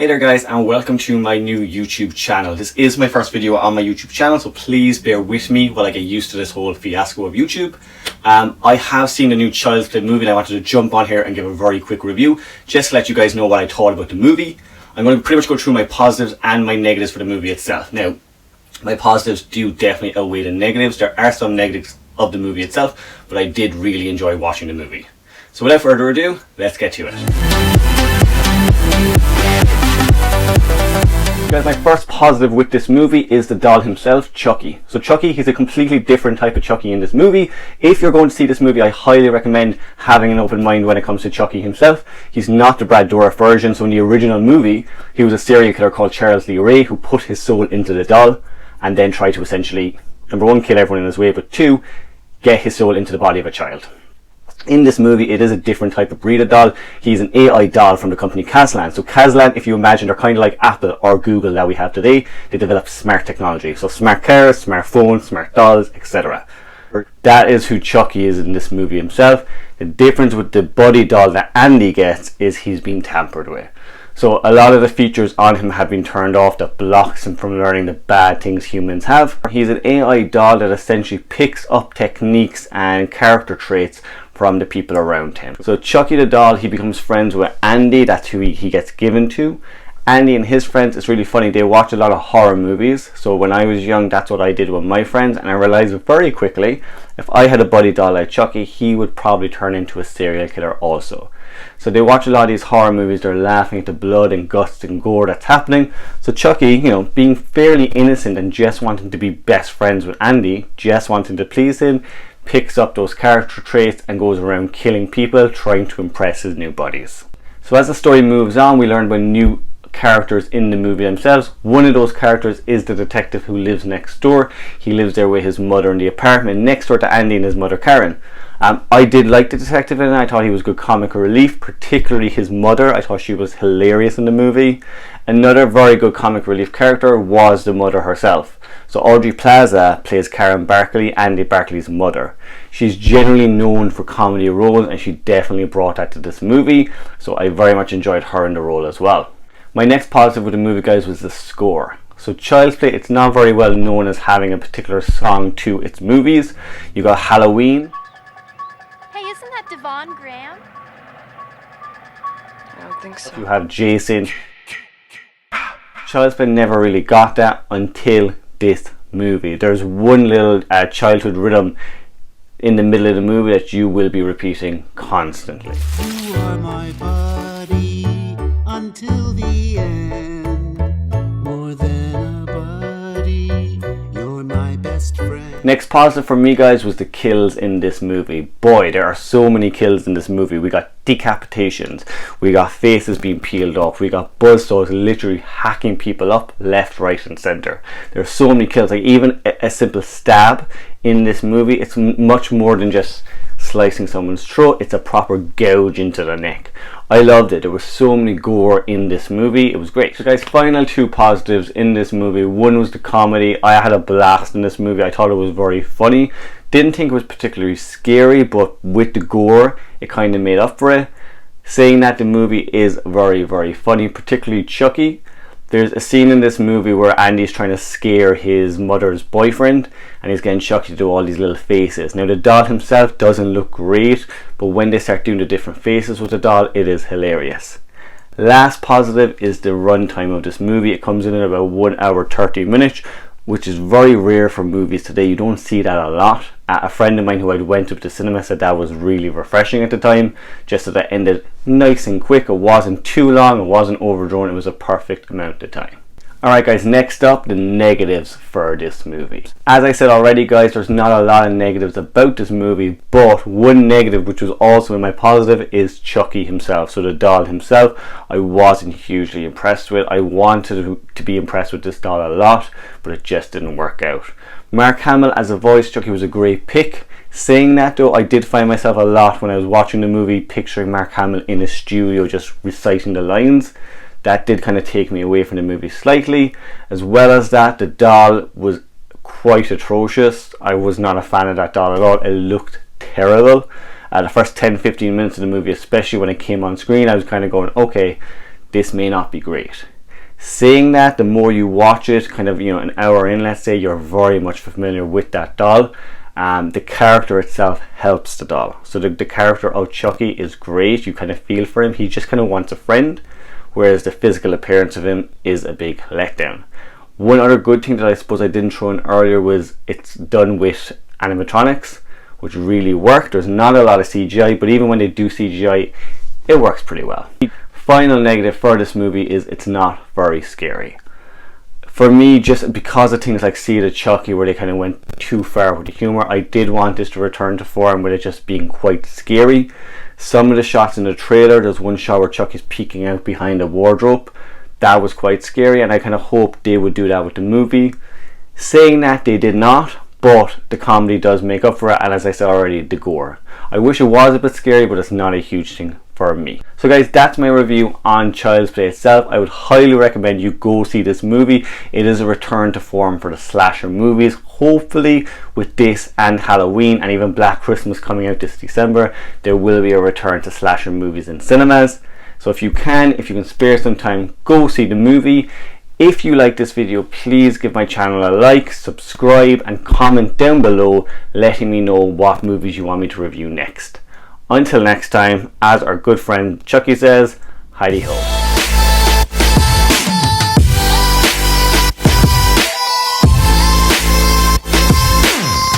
Hey there guys, and welcome to my new YouTube channel. This is my first video on my YouTube channel, so please bear with me while I get used to this whole fiasco of YouTube. I have seen the new Child's Play movie and I wanted to jump on here and give a very quick review just to let you guys know what I thought about the movie. I'm going to pretty much go through my positives and my negatives for the movie itself. Now, my positives do definitely outweigh the negatives. There are some negatives of the movie itself, but I did really enjoy watching the movie. So without further ado, let's get to it. Guys, my first positive with this movie is the doll himself, Chucky. So Chucky, he's a completely different type of Chucky in this movie. If you're going to see this movie, I highly recommend having an open mind when it comes to Chucky himself. He's not the Brad Dourif version. So in the original movie, he was a serial killer called Charles Lee Ray who put his soul into the doll and then tried to essentially, number one, kill everyone in his way, but two, get his soul into the body of a child. In this movie, it is a different type of breed of doll. He's an AI doll from the company Kazlan. So Kazlan, if you imagine, they're kind of like Apple or Google that we have today. They develop smart technology. So smart cars, smart phones, smart dolls, etc. That is who Chucky is in this movie himself. The difference with the buddy doll that Andy gets is he's been tampered with. So a lot of the features on him have been turned off that blocks him from learning the bad things humans have. He's an AI doll that essentially picks up techniques and character traits from the people around him. So Chucky the doll, he becomes friends with Andy. That's who he gets given to. Andy and his friends, it's really funny, they watch a lot of horror movies. So when I was young, that's what I did with my friends, and I realized very quickly, if I had a buddy doll like Chucky, he would probably turn into a serial killer also. So they watch a lot of these horror movies, they're laughing at the blood and guts and gore that's happening. So Chucky, being fairly innocent and just wanting to be best friends with Andy, just wanting to please him, picks up those character traits and goes around killing people, trying to impress his new buddies. So as the story moves on, we learn about new characters in the movie themselves. One of those characters is the detective who lives next door. He lives there with his mother in the apartment next door to Andy and his mother Karen. I did like the detective and I thought he was good comic relief, particularly his mother. I thought she was hilarious in the movie. Another very good comic relief character was the mother herself. So Audrey Plaza plays Karen Barkley, Andy Barkley's mother. She's generally known for comedy roles and she definitely brought that to this movie. So I very much enjoyed her in the role as well. My next positive with the movie, guys, was the score. So Child's Play, it's not very well known as having a particular song to its movies. You got Halloween. Hey, isn't that Devon Graham? I don't think so. You have Jason. Child's Play never really got that until this movie. There's one little childhood rhythm in the middle of the movie that you will be repeating constantly. You are my buddy until the end, more than a buddy, you're my best friend. Next positive for me, guys, was the kills in this movie. Boy, there are so many kills in this movie. We got decapitations, we got faces being peeled off, we got buzzsaws literally hacking people up left, right and center. There are so many kills. Like even a simple stab in this movie, it's much more than just slicing someone's throat. It's a proper gouge into the neck. I loved it. There was so many gore in this movie. It was great. So guys, final two positives in this movie. One was the comedy. I had a blast in this movie. I thought it was very funny. Didn't think it was particularly scary, but with the gore, it kind of made up for it. Saying that, the movie is very, very funny, particularly Chucky. There's a scene in this movie where Andy's trying to scare his mother's boyfriend and he's getting Chucky to do all these little faces. Now the doll himself doesn't look great, but when they start doing the different faces with the doll, it is hilarious. Last positive is the runtime of this movie. It comes in at about 1 hour 30 minutes, which is very rare for movies today. You don't see that a lot. A friend of mine who I went to the cinema said that was really refreshing at the time, just that it ended nice and quick. It wasn't too long, it wasn't overdrawn, it was a perfect amount of time. Alright guys, next up, the negatives for this movie. As I said already, guys, there's not a lot of negatives about this movie, but one negative, which was also in my positive, is Chucky himself. So the doll himself, I wasn't hugely impressed with. I wanted to be impressed with this doll a lot, but it just didn't work out. Mark Hamill as a voice Chucky was a great pick. Saying that though, I did find myself a lot when I was watching the movie picturing Mark Hamill in a studio just reciting the lines. That did kind of take me away from the movie slightly. As well as that, the doll was quite atrocious. I was not a fan of that doll at all. It looked terrible. The first 10-15 minutes of the movie, especially when it came on screen, I was kind of going, okay, this may not be great. Saying that, the more you watch it, kind of, you know, an hour in, let's say, you're very much familiar with that doll. The character itself helps the doll. So the character of Chucky is great. You kind of feel for him. He just kind of wants a friend, whereas the physical appearance of him is a big letdown. One other good thing that I suppose I didn't throw in earlier was it's done with animatronics, which really worked. There's not a lot of CGI, but even when they do CGI, it works pretty well. Final negative for this movie is it's not very scary. For me, just because of things like Seed of Chucky, where they kind of went too far with the humour, I did want this to return to form with it just being quite scary. Some of the shots in the trailer, there's one shot where Chucky's peeking out behind a wardrobe. That was quite scary, and I kind of hoped they would do that with the movie. Saying that, they did not, but the comedy does make up for it, and as I said already, the gore. I wish it was a bit scary, but it's not a huge thing for me. So guys, that's my review on Child's Play itself. I would highly recommend you go see this movie. It is a return to form for the slasher movies. Hopefully with this and Halloween and even Black Christmas coming out this December, there will be a return to slasher movies in cinemas. So if you can spare some time, go see the movie. If you like this video, please give my channel a like, subscribe and comment down below letting me know what movies you want me to review next. Until next time, as our good friend Chucky says, Heidi ho.